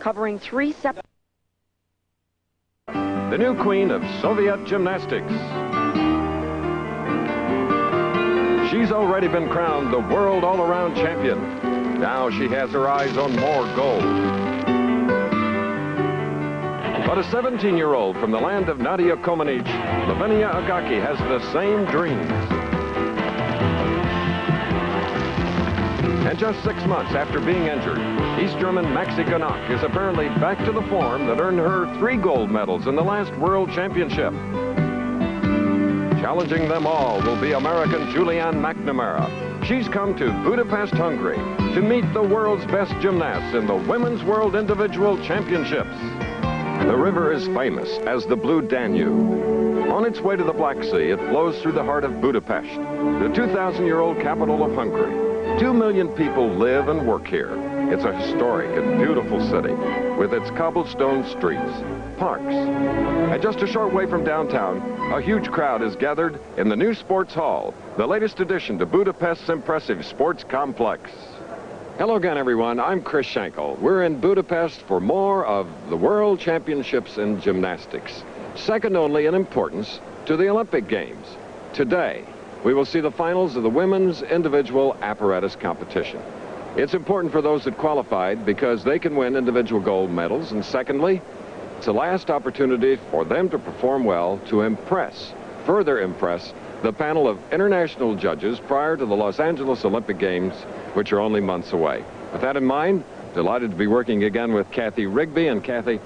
covering 3 separate... The new queen of Soviet gymnastics. She's already been crowned the world all-around champion. Now she has her eyes on more gold. But a 17-year-old from the land of Nadia Comaneci, Lavinia Agaki, has the same dreams. And just 6 months after being injured, East German Maxi Ganach is apparently back to the form that earned her 3 gold medals in the last World Championship. Challenging them all will be American Julianne McNamara. She's come to Budapest, Hungary, to meet the world's best gymnasts in the Women's World Individual Championships. The river is famous as the Blue Danube. On its way to the Black Sea, it flows through the heart of Budapest, the 2,000-year-old capital of Hungary. 2 million people live and work here. It's a historic and beautiful city with its cobblestone streets, parks. And just a short way from downtown, a huge crowd is gathered in the new Sports Hall, the latest addition to Budapest's impressive sports complex. Hello again, everyone. I'm Chris Schenkel. We're in Budapest for more of the World Championships in Gymnastics, second only in importance to the Olympic Games. Today, we will see the finals of the women's individual apparatus competition. It's important for those that qualified because they can win individual gold medals, and secondly, it's the last opportunity for them to perform well to impress, further impress, the panel of international judges prior to the Los Angeles Olympic Games, which are only months away. With that in mind, delighted to be working again with Kathy Rigby. And Kathy,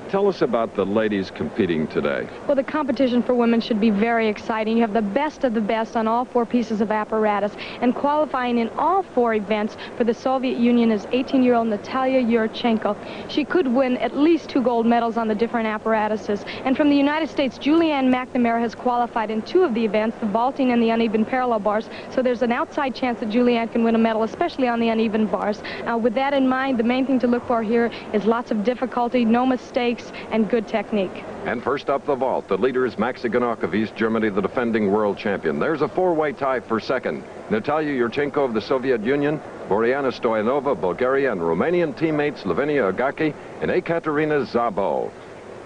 tell us about the ladies competing today. Well, the competition for women should be very exciting. You have the best of the best on all 4 pieces of apparatus, and qualifying in all 4 events for the Soviet Union is 18-year-old Natalia Yurchenko. She could win at least 2 gold medals on the different apparatuses. And from the United States, Julianne McNamara has qualified in 2 of the events, the vaulting and the uneven parallel bars, so there's an outside chance that Julianne can win a medal, especially on the uneven bars. With that in mind, the main thing to look for here is lots of difficulty, no mistakes, and good technique. And first up, the vault. The leader is Maxi Ganach of East Germany, the defending world champion. There's a 4-way tie for second. Natalia Yurchenko of the Soviet Union, Boriana Stoyanova of Bulgaria, and Romanian teammates Lavinia Agaki and Ekaterina Szabo.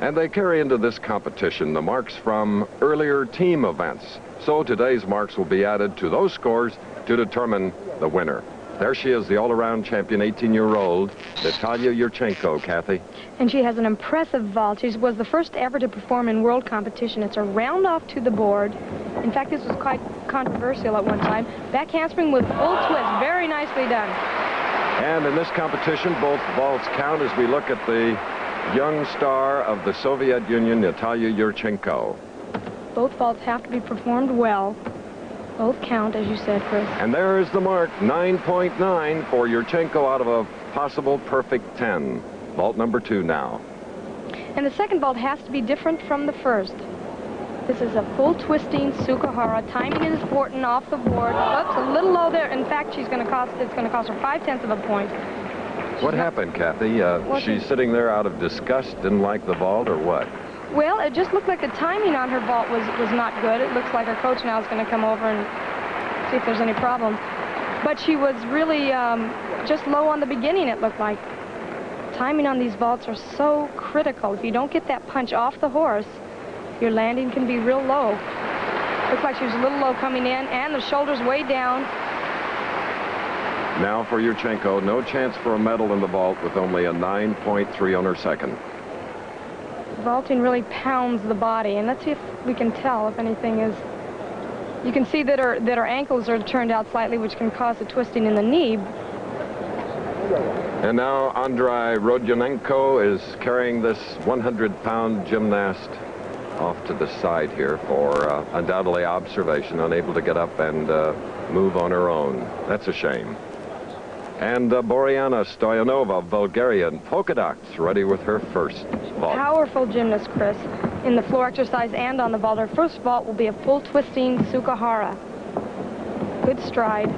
And they carry into this competition the marks from earlier team events. So today's marks will be added to those scores to determine the winner. There she is, the all-around champion, 18-year-old Natalia Yurchenko, Kathy. And she has an impressive vault. She was the first ever to perform in world competition. It's a round off to the board. In fact, this was quite controversial at one time. Back handspring with full twist. Very nicely done. And in this competition, both vaults count as we look at the young star of the Soviet Union, Natalia Yurchenko. Both vaults have to be performed well. Both count, as you said, Chris. And there is the mark, 9.9 for Yurchenko out of a possible perfect 10. Vault number 2 now. And the second vault has to be different from the first. This is a full twisting Sukahara. Timing is important off the board. Oops, a little low there. In fact, it's going to cost her 0.5 of a point. What happened, Kathy? She's sitting there out of disgust, didn't like the vault, or what? Well, it just looked like the timing on her vault was not good. It looks like her coach now is going to come over and see if there's any problem. But she was really just low on the beginning, it looked like. Timing on these vaults are so critical. If you don't get that punch off the horse, your landing can be real low. Looks like she was a little low coming in, and the shoulders way down. Now for Yurchenko, no chance for a medal in the vault with only a 9.3 on her second. Vaulting really pounds the body, and let's see if we can tell if anything is... You can see that her ankles are turned out slightly, which can cause a twisting in the knee. And now Andrei Rodionenko is carrying this 100-pound gymnast off to the side here for undoubtedly observation, unable to get up and move on her own. That's a shame. And Boriana Stoyanova of Bulgaria in polka dots, ready with her first vault. Powerful gymnast, Chris, in the floor exercise and on the vault. Her first vault will be a full twisting Sukahara. Good stride.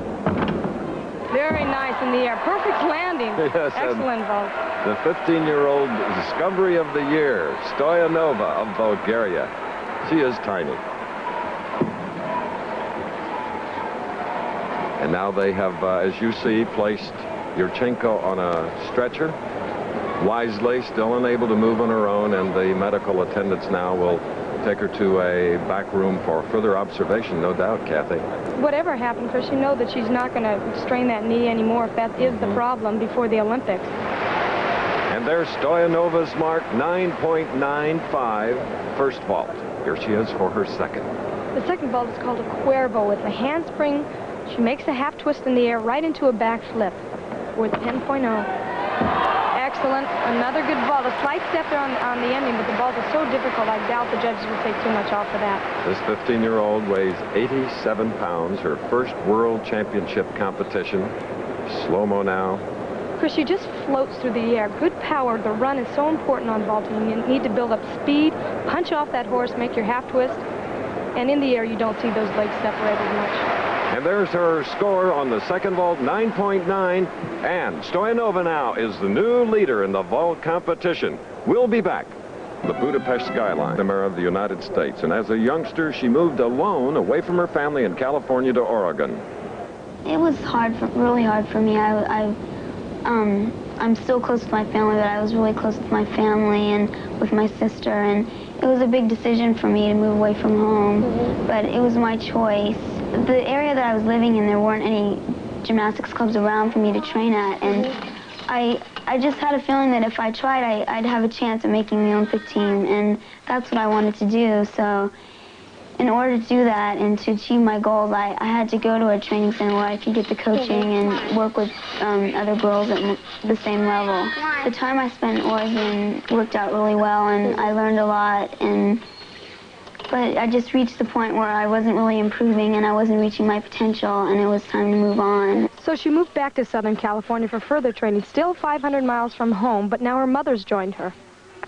Very nice in the air. Perfect landing. Yes, excellent vault. The 15-year-old discovery of the year, Stoyanova of Bulgaria. She is tiny. And now they have, as you see, placed Yurchenko on a stretcher. wisely, still unable to move on her own, and the medical attendants now will take her to a back room for further observation, no doubt, Kathy. Whatever happened, Chris, you know that she's not going to strain that knee anymore if that is the problem before the Olympics. And there's Stoyanova's mark, 9.95 first vault. Here she is for her second. The second vault is called a cuervo. With a handspring, she makes a half twist in the air right into a back flip with 10.0. Excellent. Another good vault. A slight step there on the ending, but the vault is so difficult, I doubt the judges will take too much off for that. This 15-year-old weighs 87 pounds, her first World Championship competition. Slow-mo now. Chris, she just floats through the air. Good power. The run is so important on vaulting. You need to build up speed, punch off that horse, make your half twist, and in the air you don't see those legs separated much. And there's her score on the second vault, 9.9. And Stoyanova now is the new leader in the vault competition. We'll be back. The Budapest skyline, the mayor of the United States. And as a youngster, she moved alone away from her family in California to Oregon. It was really hard for me. I'm still close to my family, but I was really close to my family and with my sister. And it was a big decision for me to move away from home, but it was my choice. The area that I was living in, there weren't any gymnastics clubs around for me to train at, and I just had a feeling that if I tried, I'd have a chance of making the Olympic team, and that's what I wanted to do. So in order to do that and to achieve my goals, I had to go to a training center where I could get the coaching and work with other girls at the same level. The time I spent in Oregon worked out really well, and I learned a lot, but I just reached the point where I wasn't really improving and I wasn't reaching my potential, and it was time to move on. So she moved back to Southern California for further training, still 500 miles from home, but now her mother's joined her.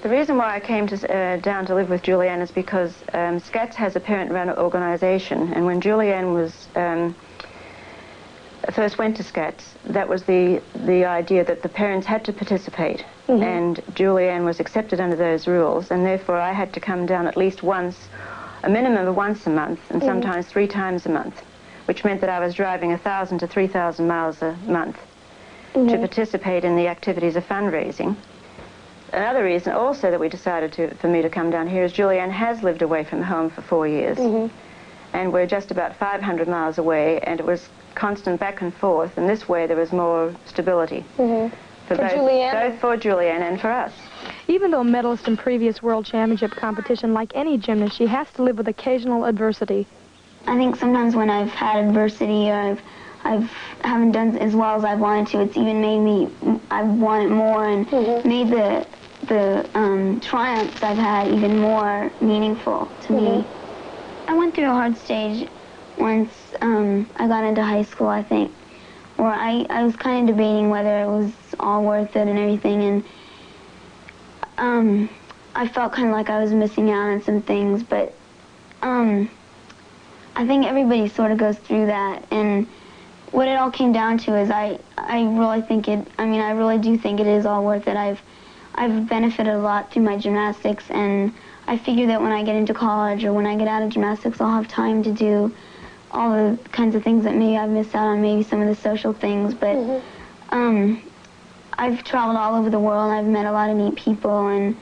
The reason why I came down to live with Julianne is because SCATS has a parent-run organization, and when Julianne was first went to SCATS, that was the idea that the parents had to participate, and Julianne was accepted under those rules, and therefore I had to come down at least once, a minimum of once a month, and sometimes 3 times a month, which meant that I was driving 1,000 to 3,000 miles a month to participate in the activities of fundraising. Another reason also that we decided for me to come down here is Julianne has lived away from home for 4 years, and we're just about 500 miles away, and it was constant back and forth, and this way there was more stability for both for Julianne and for us. Even though a medalist in previous World Championship competition, like any gymnast, she has to live with occasional adversity. I think sometimes when I've had adversity or I haven't done as well as I wanted to, it's even made me, I want it more, and made the triumphs I've had even more meaningful to me. I went through a hard stage once I got into high school, I think, where I was kind of debating whether it was all worth it and everything, and I felt kind of like I was missing out on some things, but I think everybody sort of goes through that, and what it all came down to is I really do think it is all worth it. I've benefited a lot through my gymnastics, and I figure that when I get into college or when I get out of gymnastics, I'll have time to do all the kinds of things that maybe I've missed out on, maybe some of the social things, but I've traveled all over the world, and I've met a lot of neat people, and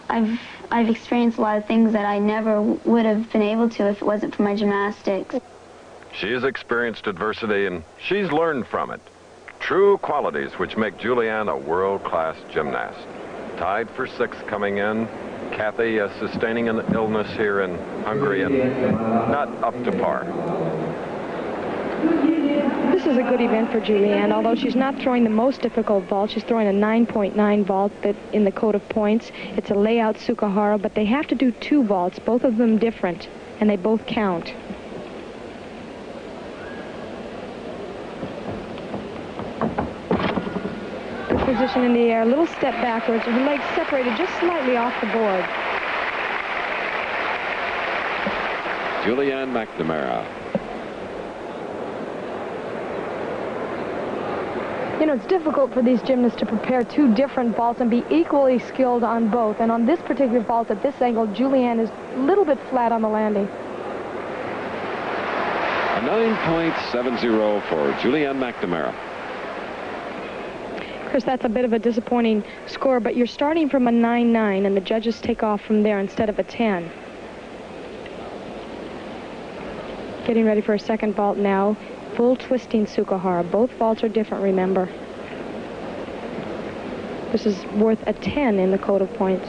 I've experienced a lot of things that I never would have been able to if it wasn't for my gymnastics. She has experienced adversity, and she's learned from it. True qualities which make Julianne a world-class gymnast. Tied for 6th coming in. Kathy sustaining an illness here in Hungary and not up to par. This is a good event for Julianne. Although she's not throwing the most difficult vault, she's throwing a 9.9 vault that in the code of points. It's a layout Sukahara, but they have to do 2 vaults, both of them different, and they both count. Position in the air, a little step backwards, and her legs separated just slightly off the board. Julianne McNamara. You know, it's difficult for these gymnasts to prepare 2 different vaults and be equally skilled on both. And on this particular vault at this angle, Julianne is a little bit flat on the landing. A 9.70 for Julianne McNamara. course, that's a bit of a disappointing score, but you're starting from a 9-9, and the judges take off from there instead of a 10. Getting ready for a second vault now. Full twisting Sukahara. Both vaults are different, remember. This is worth a 10 in the code of points.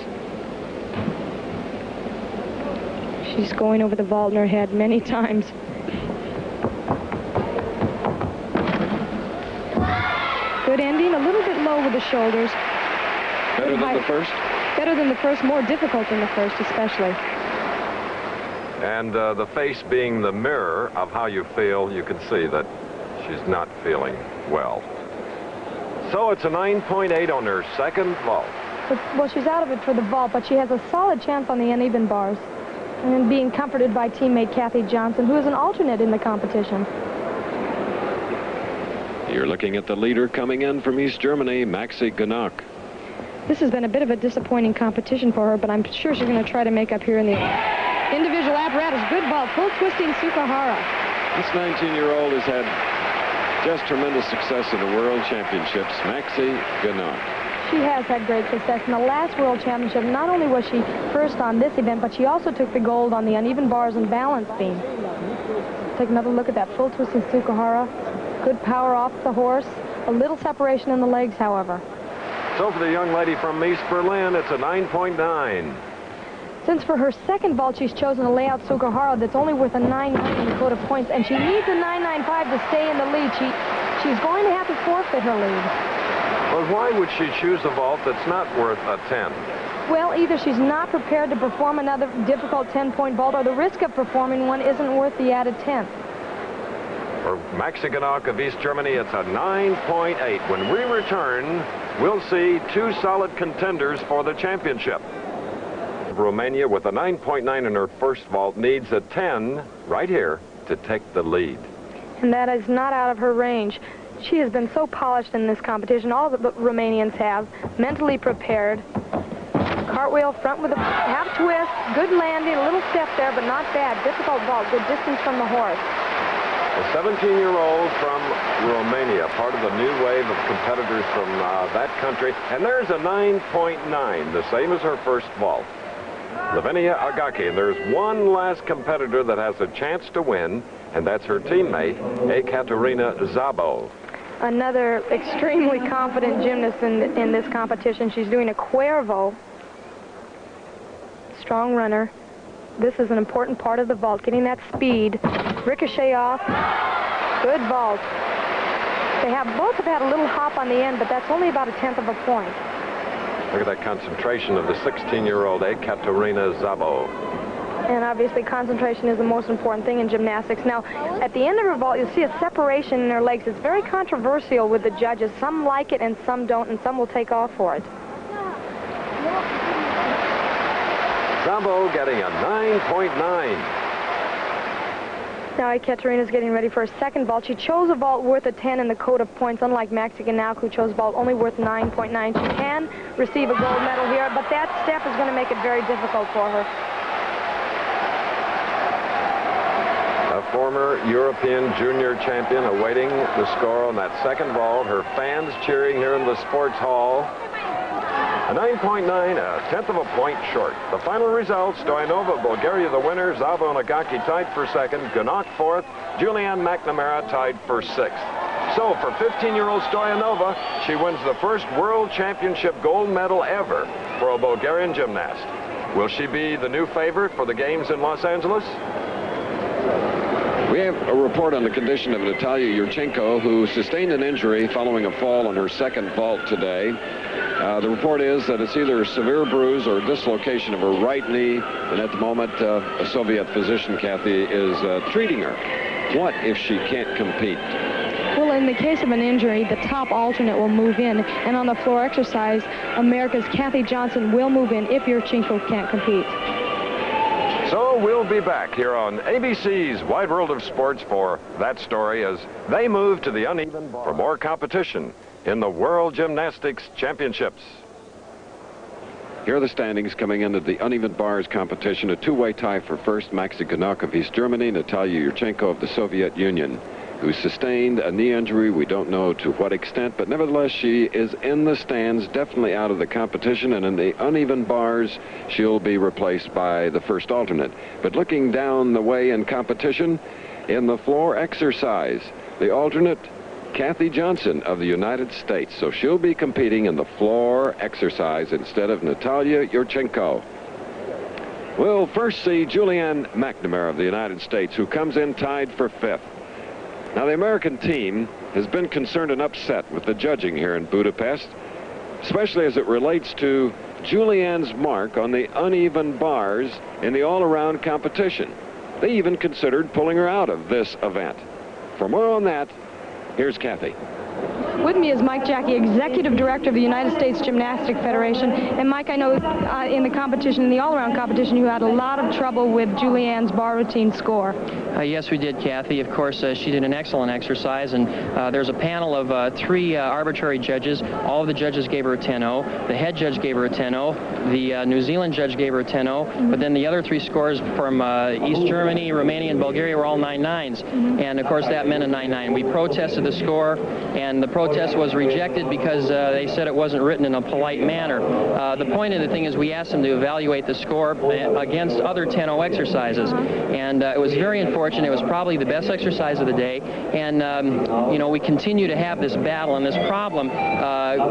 She's going over the vault in her head many times. Good ending, a little bit low with the shoulders. Better than the first? Better than the first, more difficult than the first, especially. And the face being the mirror of how you feel, you can see that she's not feeling well. So it's a 9.8 on her second vault. Well, she's out of it for the vault, but she has a solid chance on the uneven bars. And being comforted by teammate Kathy Johnson, who is an alternate in the competition. You're looking at the leader coming in from East Germany, Maxi Ganock. This has been a bit of a disappointing competition for her, but I'm sure she's going to try to make up here in the individual apparatus. Good ball, full twisting Sukahara. This 19-year-old has had just tremendous success in the World Championships, Maxi Ganock. She has had great success. In the last World Championship, not only was she first on this event, but she also took the gold on the uneven bars and balance beam. Take another look at that full twisting Sukahara. Good power off the horse. A little separation in the legs, however. So for the young lady from East Berlin, it's a 9.9. Since for her second vault, she's chosen a layout Sukahara that's only worth a 9.9 in the code of points, and she needs a 9.95 to stay in the lead. She's going to have to forfeit her lead. But why would she choose a vault that's not worth a 10? Well, either she's not prepared to perform another difficult 10-point vault, or the risk of performing one isn't worth the added 10th. For Maxi Ganock of East Germany, it's a 9.8. When we return, we'll see two solid contenders for the championship. Romania, with a 9.9 in her first vault, needs a 10 right here to take the lead. And that is not out of her range. She has been so polished in this competition. All the Romanians have. Mentally prepared. Cartwheel front with a half twist. Good landing. A little step there, but not bad. Difficult vault. Good distance from the horse. A 17-year-old from Romania, part of the new wave of competitors from that country. And there's a 9.9, the same as her first vault. Lavinia Agaki. And there's one last competitor that has a chance to win, and that's her teammate, Ekaterina Szabo. Another extremely confident gymnast in this competition. She's doing a Cuervo. Strong runner. This is an important part of the vault, getting that speed. Ricochet off. Good vault. Both have had a little hop on the end, but that's only about a 10th of a point. Look at that concentration of the 16-year-old Ekaterina Szabo. And obviously concentration is the most important thing in gymnastics. Now, at the end of her vault, you'll see a separation in her legs. It's very controversial with the judges. Some like it and some don't, and some will take off for it. Szabo getting a 9.9. Now Ekaterina's getting ready for a second vault. She chose a vault worth a 10 in the code of points, unlike Maxi Ganock, who chose a vault only worth 9.9. She can receive a gold medal here, but that step is going to make it very difficult for her. A former European junior champion awaiting the score on that second vault. Her fans cheering here in the sports hall. A 9.9, a 10th of a point short. The final results: Stoyanova, Bulgaria, the winner. Szabo and Agaki tied for second. Ganock fourth. Julianne McNamara tied for sixth. So for 15-year-old Stoyanova, she wins the first World Championship gold medal ever for a Bulgarian gymnast. Will she be the new favorite for the games in Los Angeles? We have a report on the condition of Natalia Yurchenko, who sustained an injury following a fall on her second vault today. The report is that it's either a severe bruise or a dislocation of her right knee, and at the moment, a Soviet physician, Kathy, is treating her. What if she can't compete? Well, in the case of an injury, the top alternate will move in, and on the floor exercise, America's Kathy Johnson will move in if Yurchenko can't compete. So we'll be back here on ABC's Wide World of Sports for that story as they move to the uneven bar for more competition in the World Gymnastics Championships. Here are the standings coming into the uneven bars competition. A two-way tie for first, Maxi Ganock of East Germany, Natalia Yurchenko of the Soviet Union. who sustained a knee injury. We don't know to what extent, but nevertheless, she is in the stands, definitely out of the competition, and in the uneven bars, she'll be replaced by the first alternate. But looking down the way in competition, in the floor exercise, the alternate, Kathy Johnson of the United States. So she'll be competing in the floor exercise instead of Natalia Yurchenko. We'll first see Julianne McNamara of the United States, who comes in tied for 5th. Now, the American team has been concerned and upset with the judging here in Budapest, especially as it relates to Julianne's mark on the uneven bars in the all-around competition. They even considered pulling her out of this event. For more on that, here's Kathy. With me is Mike Jackie, Executive Director of the United States Gymnastic Federation. And Mike, I know in the competition, in the all-around competition, you had a lot of trouble with Julianne's bar routine score. Yes, we did, Kathy. Of course, she did an excellent exercise, and there's a panel of 3 arbitrary judges. All of the judges gave her a 10-0. The head judge gave her a 10-0. The New Zealand judge gave her a 10-0. But then the other 3 scores from East Germany, Romania, and Bulgaria were all 9-9s. And, of course, that meant a 9-9. We protested the score, and the protest was rejected because they said it wasn't written in a polite manner. The point of the thing is we asked them to evaluate the score against other 10-0 exercises, and it was very unfortunate. It was probably the best exercise of the day, and you know, we continue to have this battle and this problem.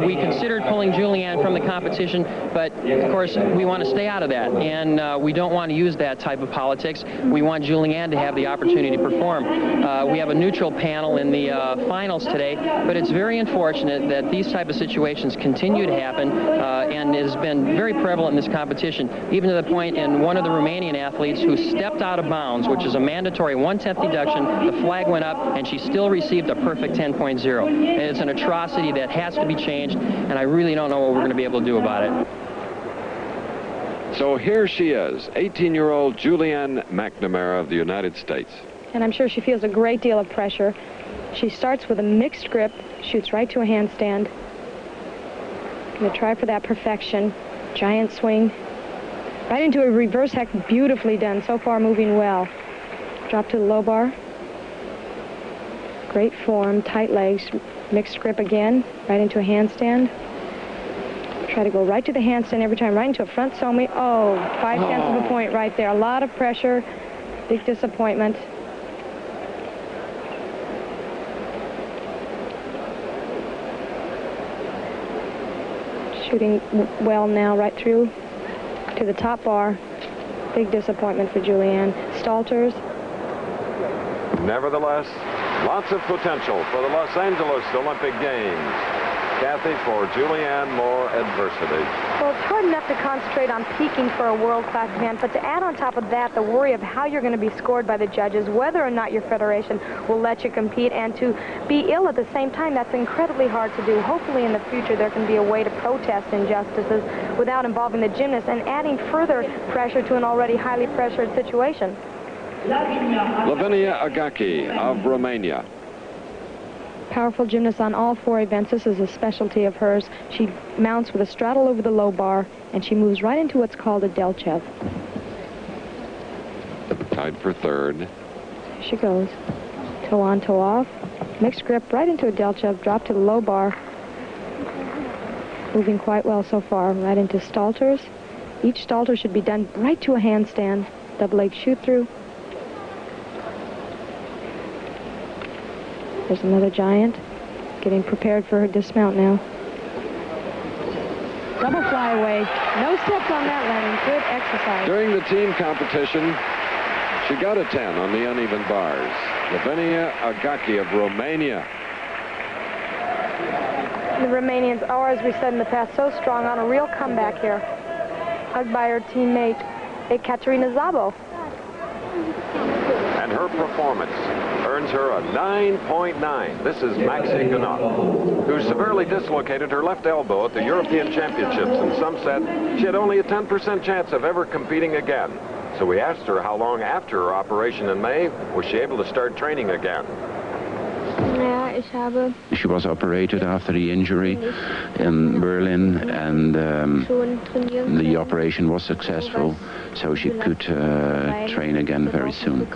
We considered pulling Julianne from the competition, but of course we want to stay out of that, and we don't want to use that type of politics. We want Julianne to have the opportunity to perform. We have a neutral panel in the finals today, but it's very unfortunate that these type of situations continue to happen, and it has been very prevalent in this competition, even to the point in one of the Romanian athletes who stepped out of bounds, which is a mandatory 1/10 deduction. The flag went up, and she still received a perfect 10.0. It's an atrocity that has to be changed, and I really don't know what we're going to be able to do about it. So here she is, 18-year-old Julianne McNamara of the United States. And I'm sure she feels a great deal of pressure. She starts with a mixed grip, shoots right to a handstand. Going to try for that perfection. Giant swing. Right into a reverse heck, beautifully done. So far moving well. Drop to the low bar. Great form, tight legs. Mixed grip again, right into a handstand. Try to go right to the handstand every time, right into a front somi. Oh, 5/10 of a point right there. A lot of pressure, big disappointment. Shooting well now, right through to the top bar. Big disappointment for Julianne. Stalters. Nevertheless, lots of potential for the Los Angeles Olympic Games. Kathy, for Julianne, more adversity. Well, it's hard enough to concentrate on peaking for a world-class event, but to add on top of that the worry of how you're going to be scored by the judges, whether or not your federation will let you compete, and to be ill at the same time, that's incredibly hard to do. Hopefully in the future there can be a way to protest injustices without involving the gymnast and adding further pressure to an already highly pressured situation. Lavinia Agaki of Romania. Powerful gymnast on all 4 events. This is a specialty of hers. She mounts with a straddle over the low bar, and she moves right into what's called a Delchev. Tied for 3rd. Here she goes. Toe on, toe off. Mixed grip right into a Delchev. Drop to the low bar. Moving quite well so far. Right into Stalters. Each Stalter should be done right to a handstand. Double leg shoot through. There's another giant, getting prepared for her dismount now. Double flyaway. No steps on that landing. Good exercise. During the team competition, she got a 10 on the uneven bars. Lavinia Agaki of Romania. The Romanians are, as we said in the past, so strong, on a real comeback here. Hugged by her teammate, Ekaterina Szabo. And her performance earns her a 9.9. This is Maxi Gunot, who severely dislocated her left elbow at the European Championships, and some said she had only a 10% chance of ever competing again. So we asked her how long after her operation in May was she able to start training again. She was operated after the injury in Berlin, and the operation was successful, so she could train again very soon.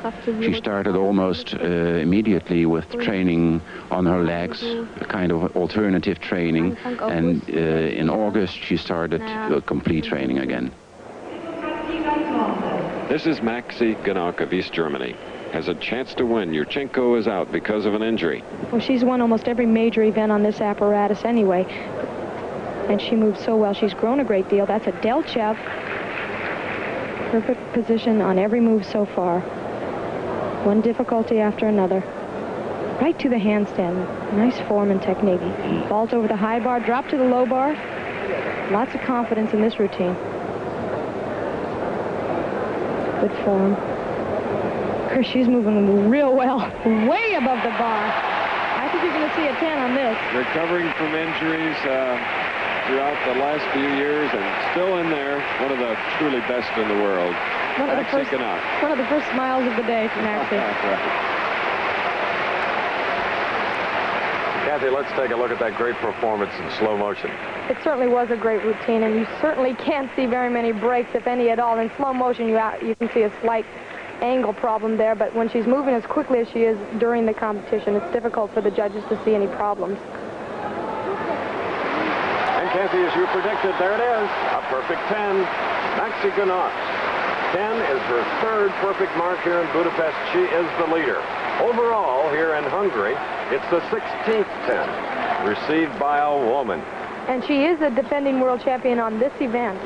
She started almost immediately with training on her legs, a kind of alternative training, and in August she started complete training again. This is Maxi Ganauk of East Germany. Has a chance to win. Yurchenko is out because of an injury. Well, she's won almost every major event on this apparatus anyway. And she moves so well. She's grown a great deal. That's a Delchev. Perfect position on every move so far. One difficulty after another. Right to the handstand. Nice form and technique. Vault over the high bar, drop to the low bar. Lots of confidence in this routine. Good form. Of course, she's moving real well, way above the bar. I think you're going to see a 10 on this. Recovering from injuries throughout the last few years, and still in there, one of the truly best in the world. One of the first smiles of the day for Maxi. Kathy, let's take a look at that great performance in slow motion. It certainly was a great routine, and you certainly can't see very many breaks, if any at all. In slow motion, you can see a slight angle problem there, but when she's moving as quickly as she is during the competition, it's difficult for the judges to see any problems. And Kathy, as you predicted, there it is, a perfect 10. Maxi Ganauk. 10 is her third perfect mark here in Budapest. She is the leader. Overall, here in Hungary, it's the 16th 10 received by a woman. And she is a defending world champion on this event.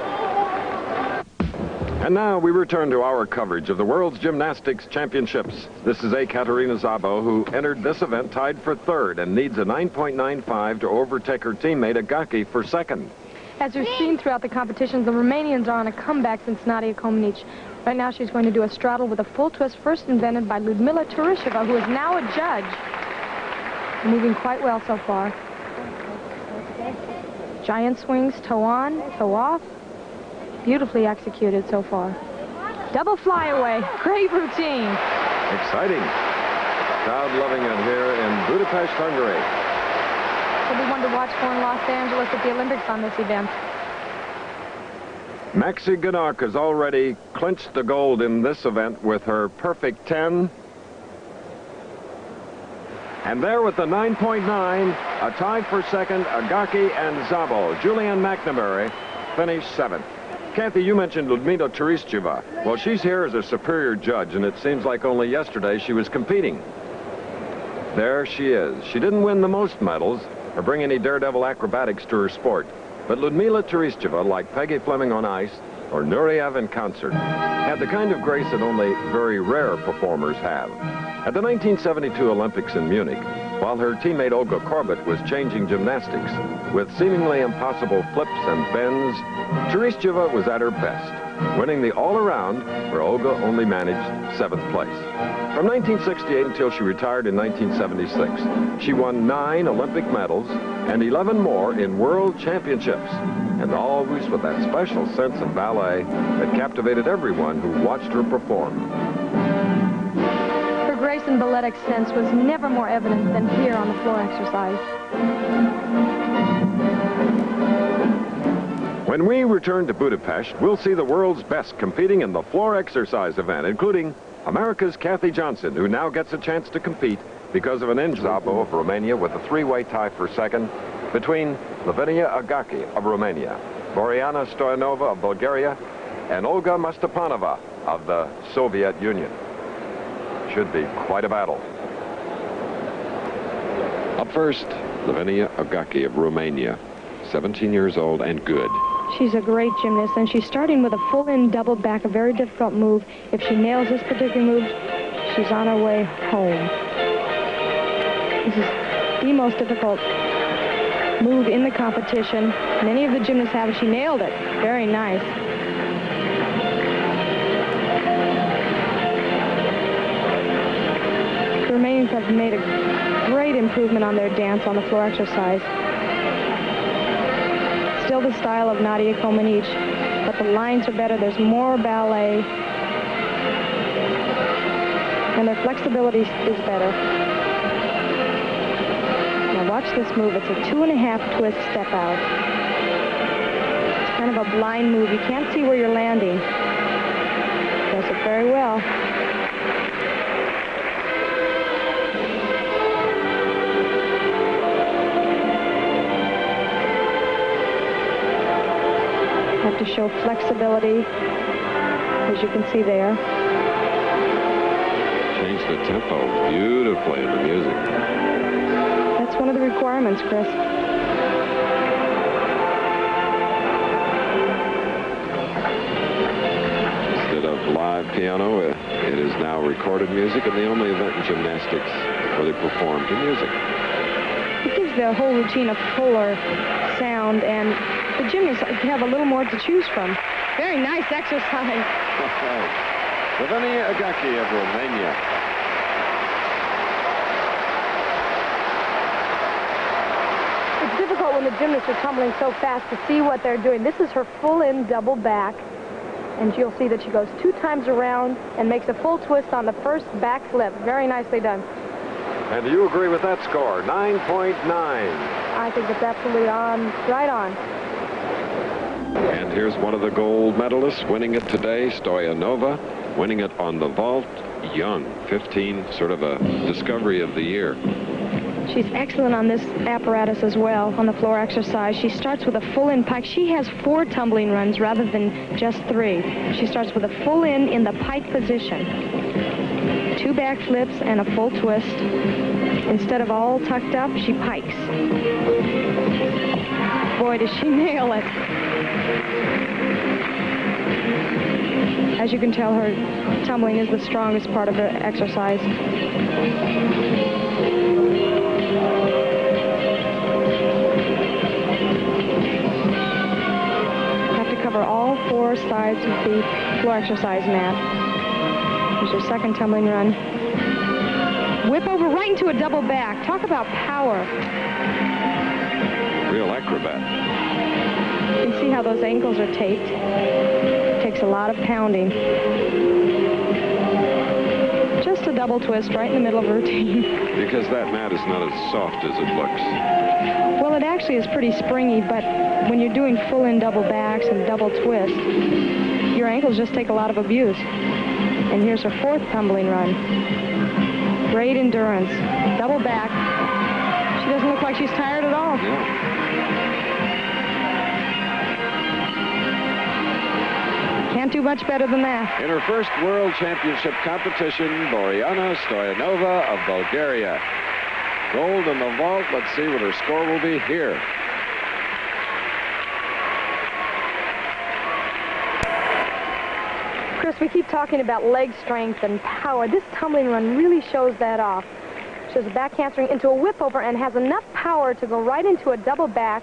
And now we return to our coverage of the World's Gymnastics Championships. This is Katerina Szabo, who entered this event tied for third and needs a 9.95 to overtake her teammate Agaki for second. As we've seen throughout the competitions, the Romanians are on a comeback since Nadia Comaneci. Right now she's going to do a straddle with a full twist, first invented by Ludmila Teresheva, who is now a judge. Moving quite well so far. Giant swings, toe on, toe off. Beautifully executed so far. Double flyaway. Great routine. Exciting. Crowd loving it here in Budapest, Hungary. We'll be one to watch for in Los Angeles at the Olympics on this event. Maxi Ganauk has already clinched the gold in this event with her perfect 10. And there with the 9.9, a tie for second, Agaki and Szabo. Julianne McNamara finished 7th. Kathy, you mentioned Ludmila Teresheva. Well, she's here as a superior judge, and it seems like only yesterday she was competing. There she is. She didn't win the most medals or bring any daredevil acrobatics to her sport. But Ludmila Teresheva, like Peggy Fleming on ice or Nureyev in concert, had the kind of grace that only very rare performers have. At the 1972 Olympics in Munich, while her teammate Olga Korbut was changing gymnastics with seemingly impossible flips and bends, Teresheva was at her best, winning the all-around where Olga only managed 7th place. From 1968 until she retired in 1976, she won 9 Olympic medals and 11 more in World Championships, and always with that special sense of ballet that captivated everyone who watched her perform. Her grace and balletic sense was never more evident than here on the floor exercise. When we return to Budapest, we'll see the world's best competing in the floor exercise event, including America's Kathy Johnson, who now gets a chance to compete because of an injury. Szabo of Romania with a 3-way tie for second between Lavinia Agaki of Romania, Boriana Stoyanova of Bulgaria, and Olga Mastepanova of the Soviet Union. Should be quite a battle. Up first, Lavinia Agaki of Romania, 17 years old and good. She's a great gymnast, and she's starting with a full-in double back, a very difficult move. If she nails this particular move, she's on her way home. This is the most difficult move in the competition. Many of the gymnasts have it. She nailed it. Very nice. The Romanians have made a great improvement on their dance on the floor exercise. Still the style of Nadia Comaneci, but the lines are better. There's more ballet, and their flexibility is better. watch this move. It's a 2.5 twist step out. It's kind of a blind move. You can't see where you're landing. Does it very well. Have to show flexibility, as you can see there. Change the tempo beautifully in the music. That's one of the requirements, Chris. Instead of live piano, it is now recorded music, and the only event in gymnastics where they perform to music. It gives the whole routine a fuller sound, and the gymnasts have a little more to choose from. Very nice exercise. Savani Agaki of Romania. It's difficult when the gymnasts are tumbling so fast to see what they're doing. This is her full-in double back, and you'll see that she goes 2 times around and makes a full twist on the first back flip. Very nicely done. And do you agree with that score? 9.9. I think it's absolutely on, right on. And here's one of the gold medalists winning it today, Stoyanova, winning it on the vault. Young, 15, sort of a discovery of the year. She's excellent on this apparatus as well, on the floor exercise. She starts with a full-in pike. She has 4 tumbling runs rather than just 3. She starts with a full-in the pike position. 2 back flips and a full twist. Instead of all tucked up, she pikes. Boy, does she nail it. As you can tell, her tumbling is the strongest part of the exercise. Have to cover all 4 sides of the floor exercise mat. Here's your second tumbling run. Whip over right into a double back. Talk about power. Real acrobat. You can see how those ankles are taped. It takes a lot of pounding. Just a double twist right in the middle of a routine. Because that mat is not as soft as it looks. Well, it actually is pretty springy, but when you're doing full-in double backs and double twists, your ankles just take a lot of abuse. And here's her 4th tumbling run. Great endurance. Double back. She doesn't look like she's tired at all. Yeah. Can't do much better than that. In her first World Championship competition, Boriana Stoyanova of Bulgaria. Gold in the vault. Let's see what her score will be here. Chris, we keep talking about leg strength and power. This tumbling run really shows that off. She has a back handspring into a whip over and has enough power to go right into a double back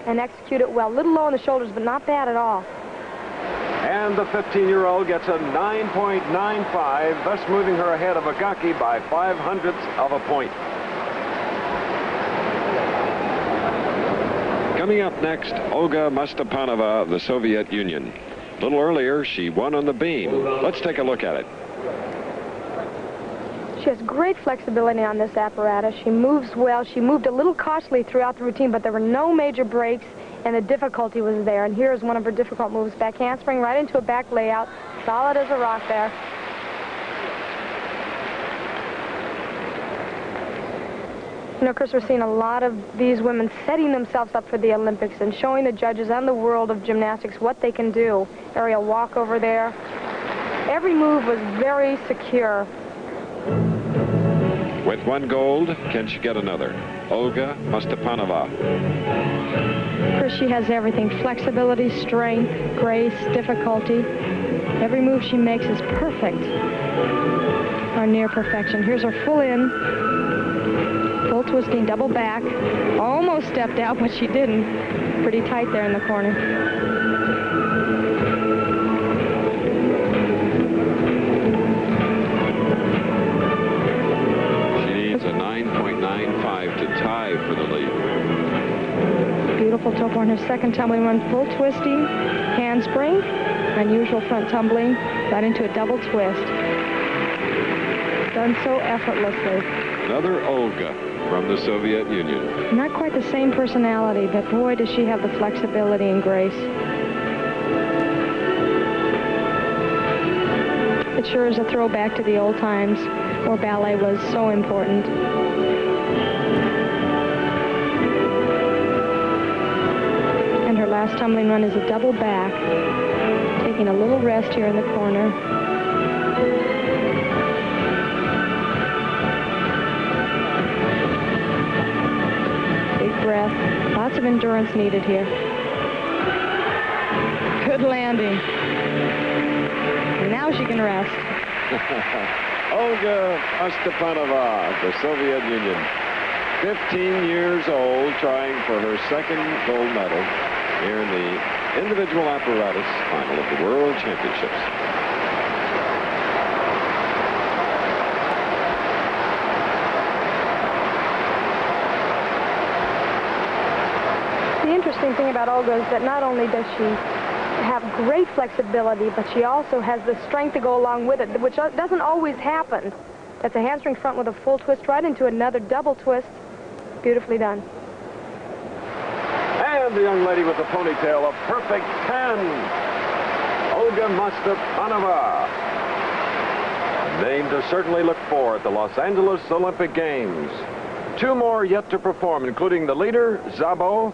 and execute it well. A little low on the shoulders, but not bad at all. And the 15-year-old gets a 9.95, thus moving her ahead of Agaki by 0.05 of a point. Coming up next, Olga Mastepanova of the Soviet Union. A little earlier, she won on the beam. Let's take a look at it. She has great flexibility on this apparatus. She moves well. She moved a little cautiously throughout the routine, but there were no major breaks, and the difficulty was there. And here's one of her difficult moves. Back handspring right into a back layout. Solid as a rock there. You know, Chris, we're seeing a lot of these women setting themselves up for the Olympics and showing the judges and the world of gymnastics what they can do. Aerial walk over there. Every move was very secure. With 1 gold, can she get another? Olga Mastepanova. Chris, she has everything. Flexibility, strength, grace, difficulty. Every move she makes is perfect, or near perfection. Here's her full-in, full twisting double back. Almost stepped out, but she didn't. Pretty tight there in the corner. A 9.95 to tie for the lead. Beautiful toe on her second tumbling run, full twisting, handspring, unusual front tumbling, right into a double twist. Done so effortlessly. Another Olga. from the Soviet Union. Not quite the same personality, but boy, does she have the flexibility and grace. It sure is a throwback to the old times where ballet was so important. And her last tumbling run is a double back, taking a little rest here in the corner. Big breath, lots of endurance needed here. Good landing. And now she can rest. Olga Ostapanova, the Soviet Union, 15 years old, trying for her second gold medal here in the individual apparatus final of the World Championships. The interesting thing about Olga is that not only does she have great flexibility, but she also has the strength to go along with it, which doesn't always happen. That's a handspring front with a full twist right into another double twist. Beautifully done. And the young lady with the ponytail, a perfect 10. Olga Ostapanova. A name to certainly look for at the Los Angeles Olympic Games. Two more yet to perform, including the leader, Szabo,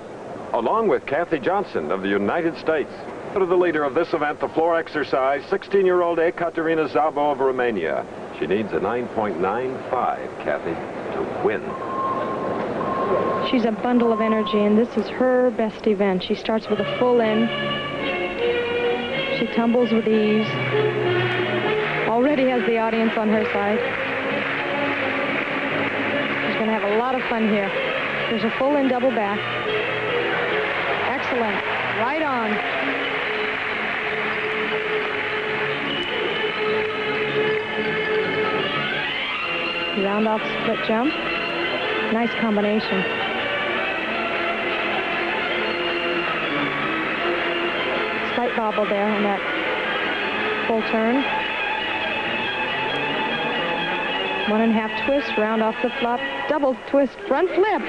along with Kathy Johnson of the United States. To the leader of this event, the floor exercise, 16-year-old Ekaterina Szabo of Romania. She needs a 9.95, Kathy, to win. She's a bundle of energy, and this is her best event. She starts with a full in. She tumbles with ease. Already has the audience on her side. She's going to have a lot of fun here. There's a full in double back. Excellent. Right on. Round off split jump. Nice combination. Slight bobble there on that full turn. 1.5 twist, round off the flop, double twist, front flip.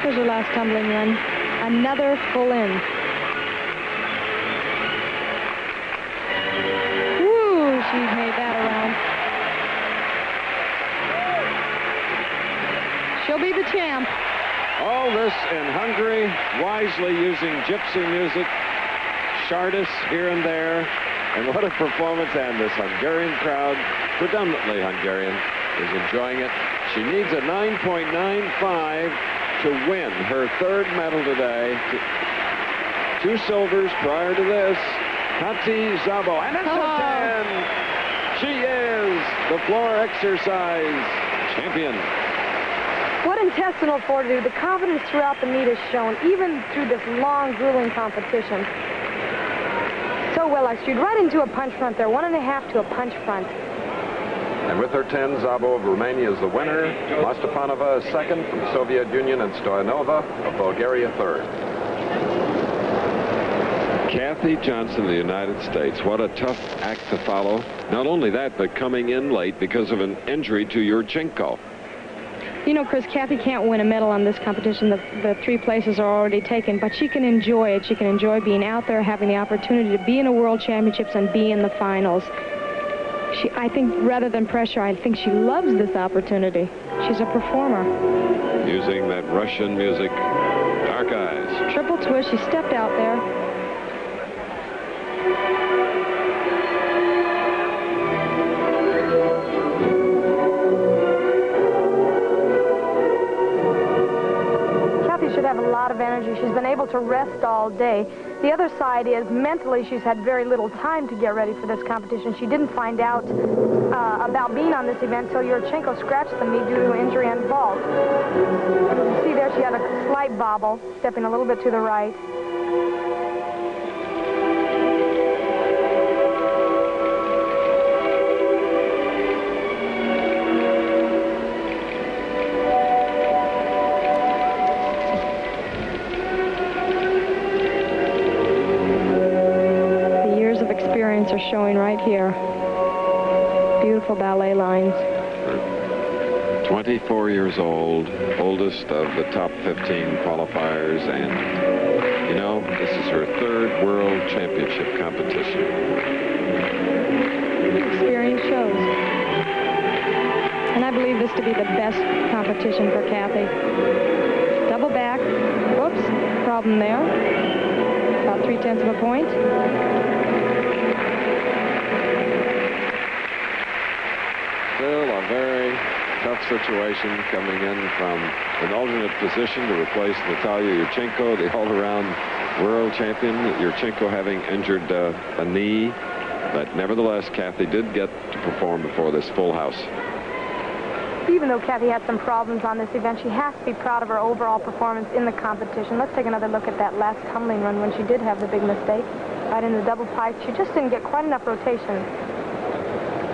Here's her last tumbling run. Another full in. Woo, she's made that around. She'll be the champ. All this in Hungary, wisely using gypsy music, Shardis here and there. And what a performance, and this Hungarian crowd, predominantly Hungarian, is enjoying it. She needs a 9.95 to win her third medal today. 2 silvers prior to this. Kati Szabo, and it's a 10. She is the floor exercise champion. What intestinal fortitude. The confidence throughout the meet is shown, even through this long, grueling competition. So well executed. Right into a punch front there. 1.5 to a punch front. And with her 10, Szabo of Romania is the winner. Ostapanova is second from the Soviet Union, and Stoyanova of Bulgaria third. Kathy Johnson of the United States. What a tough act to follow. Not only that, but coming in late because of an injury to Yurchenko. You know, Chris, Kathy can't win a medal on this competition. The 3 places are already taken, but she can enjoy it. She can enjoy being out there, having the opportunity to be in a World Championships and be in the finals. I think, rather than pressure, I think she loves this opportunity. She's a performer. Using that Russian music, Dark Eyes. Triple twist. She stepped out there. Kathy should have a lot of energy. She's been able to rest all day. The other side is mentally she's had very little time to get ready for this competition. She didn't find out about being on this event until Yurchenko scratched the knee due to injury and vault. You can see there she had a slight bobble, stepping a little bit to the right. ballet lines. 24 years old, oldest of the top 15 qualifiers, and you know, this is her third World Championship competition. Experience shows. And I believe this to be the best competition for Kathy. Double back. Whoops. Problem there. About 3/10 of a point. Still a very tough situation coming in from an alternate position to replace Natalia Yurchenko, the all-around world champion. Yurchenko having injured a knee. But nevertheless, Kathy did get to perform before this full house. Even though Kathy had some problems on this event, she has to be proud of her overall performance in the competition. Let's take another look at that last tumbling run when she did have the big mistake. Right in the double pipe. She just didn't get quite enough rotation.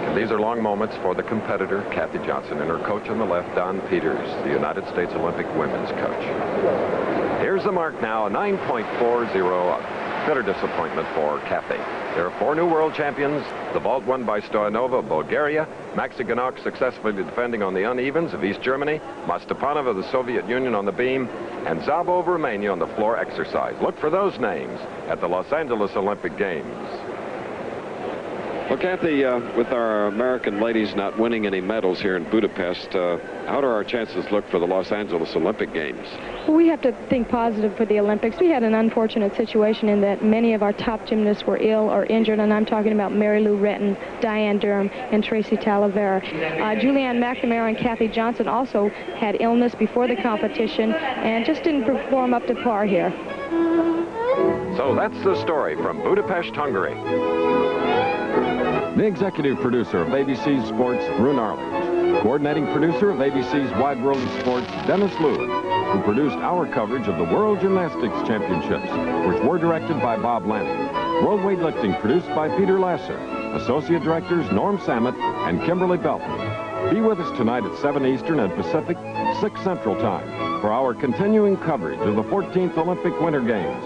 And these are long moments for the competitor, Kathy Johnson, and her coach on the left, Don Peters, the United States Olympic women's coach. Here's the mark now, 9.40. Bitter disappointment for Kathy. There are 4 new world champions. The vault won by Stoyanova of Bulgaria, Maxi Ganok successfully defending on the unevens of East Germany, Mastepanov of the Soviet Union on the beam, and Zabo of Romania on the floor exercise. Look for those names at the Los Angeles Olympic Games. Well, Kathy, with our American ladies not winning any medals here in Budapest, how do our chances look for the Los Angeles Olympic Games? Well, we have to think positive for the Olympics. We had an unfortunate situation in that many of our top gymnasts were ill or injured, and I'm talking about Mary Lou Retton, Diane Durham, and Tracy Talavera. Julianne McNamara and Kathy Johnson also had illness before the competition and just didn't perform up to par here. So that's the story from Budapest, Hungary. The executive producer of ABC's Sports, Rune Arledge. Coordinating producer of ABC's Wide World of Sports, Dennis Lewin, who produced our coverage of the World Gymnastics Championships, which were directed by Bob Lanning. World Weightlifting produced by Peter Lasser. Associate directors Norm Samet and Kimberly Belton. Be with us tonight at 7 Eastern and Pacific, 6 Central Time for our continuing coverage of the 14th Olympic Winter Games.